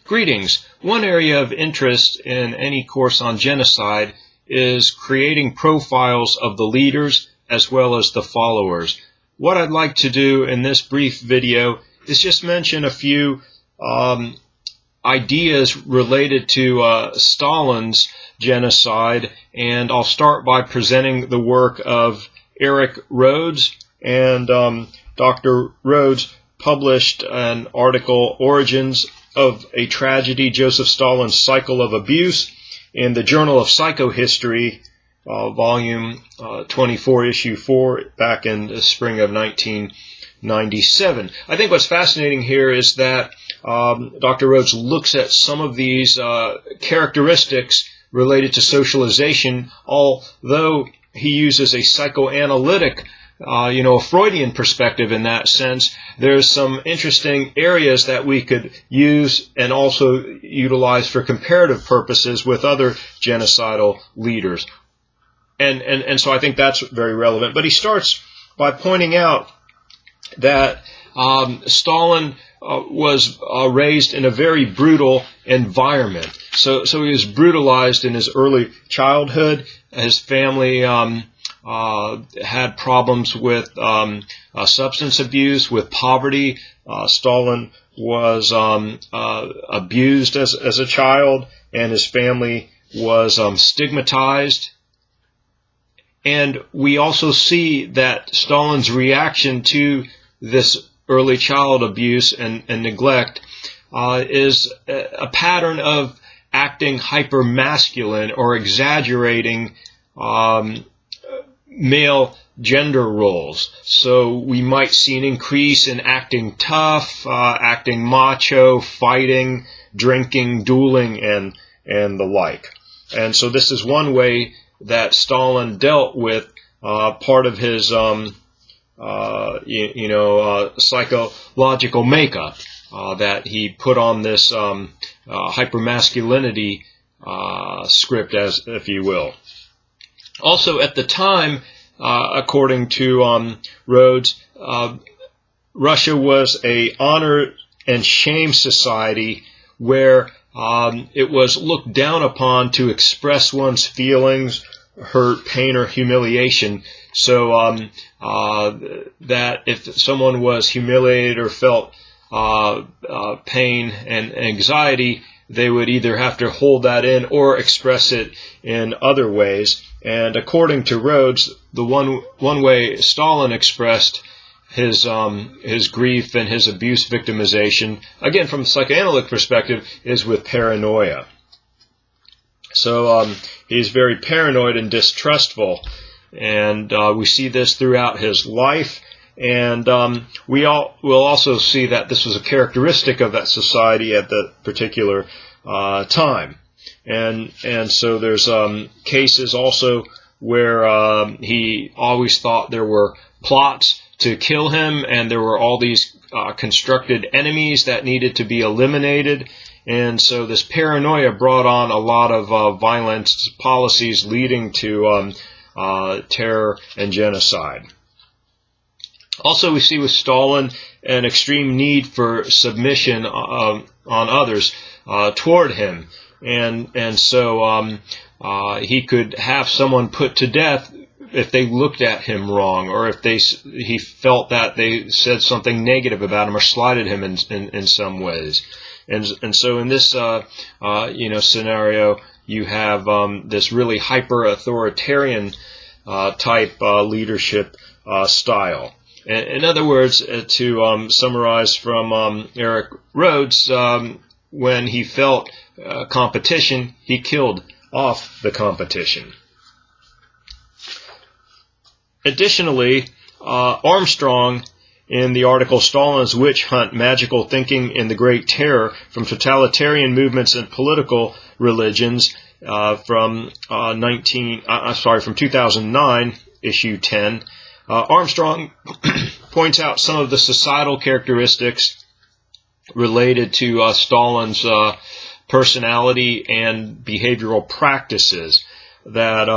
Greetings. One area of interest in any course on genocide is creating profiles of the leaders as well as the followers. What I'd like to do in this brief video is just mention a few ideas related to Stalin's genocide, and I'll start by presenting the work of Eric Rhodes. And Dr. Rhodes published an article, Origins of a Tragedy, Joseph Stalin's Cycle of Abuse, in the Journal of Psychohistory, volume 24, issue 4, back in the spring of 1997. I think what's fascinating here is that Dr. Rhodes looks at some of these characteristics related to socialization, although he uses a psychoanalytic a Freudian perspective in that sense. There's some interesting areas that we could use and also utilize for comparative purposes with other genocidal leaders. And so I think that's very relevant. But he starts by pointing out that Stalin was raised in a very brutal environment. So he was brutalized in his early childhood. His family had problems with substance abuse, with poverty. Stalin was abused as a child, and his family was stigmatized. And we also see that Stalin's reaction to this early child abuse and neglect is a pattern of acting hyper-masculine or exaggerating male gender roles. So we might see an increase in acting tough, acting macho, fighting, drinking, dueling, and the like. And so this is one way that Stalin dealt with part of his psychological makeup, that he put on this hypermasculinity script, as if you will. Also, at the time, according to Rhodes, Russia was a honor and shame society where it was looked down upon to express one's feelings, hurt, pain, or humiliation. So that if someone was humiliated or felt pain and anxiety, they would either have to hold that in or express it in other ways. And according to Rhodes, the one way Stalin expressed his grief and his abuse victimization, again from a psychoanalytic perspective, is with paranoia. So he's very paranoid and distrustful, and we see this throughout his life. And will also see that this was a characteristic of that society at that particular time. And so there's cases also where he always thought there were plots to kill him, and there were all these constructed enemies that needed to be eliminated. And so this paranoia brought on a lot of violence policies leading to terror and genocide. Also, we see with Stalin an extreme need for submission on others toward him. And so he could have someone put to death if they looked at him wrong, or if he felt that they said something negative about him or slighted him in some ways. And so in this scenario, you have this really hyper authoritarian type leadership style. In other words, to summarize from Eric Rhodes, when he felt competition, he killed off the competition. Additionally, Armstrong, in the article Stalin's Witch Hunt, Magical Thinking in the Great Terror from Totalitarian Movements and Political Religions, from 2009, issue 10, Armstrong points out some of the societal characteristics related to Stalin's personality and behavioral practices. That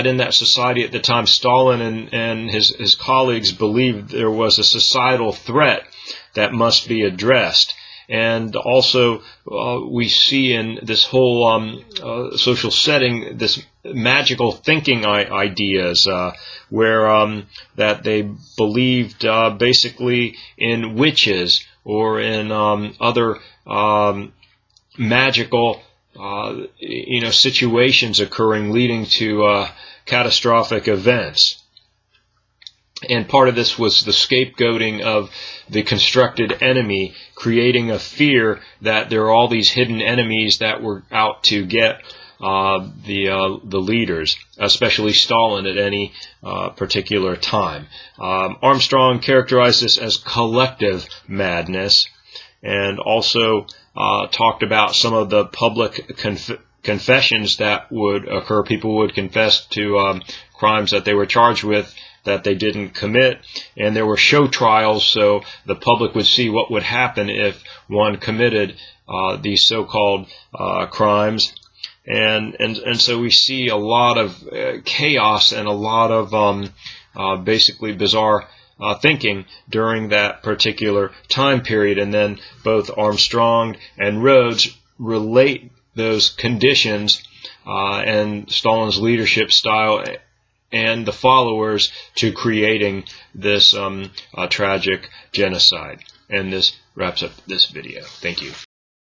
in that society at the time, Stalin and his colleagues believed there was a societal threat that must be addressed. And also, we see in this whole social setting this magical thinking ideas, where that they believed basically in witches or in other magical situations occurring, leading to catastrophic events. And part of this was the scapegoating of the constructed enemy, creating a fear that there are all these hidden enemies that were out to get the leaders, especially Stalin at any particular time. Armstrong characterized this as collective madness, and also talked about some of the public confessions that would occur. People would confess to crimes that they were charged with that they didn't commit, and there were show trials so the public would see what would happen if one committed these so-called crimes. And so we see a lot of chaos and a lot of basically bizarre thinking during that particular time period. And then both Armstrong and Rhodes relate those conditions and Stalin's leadership style and the followers to creating this tragic genocide. And this wraps up this video. Thank you.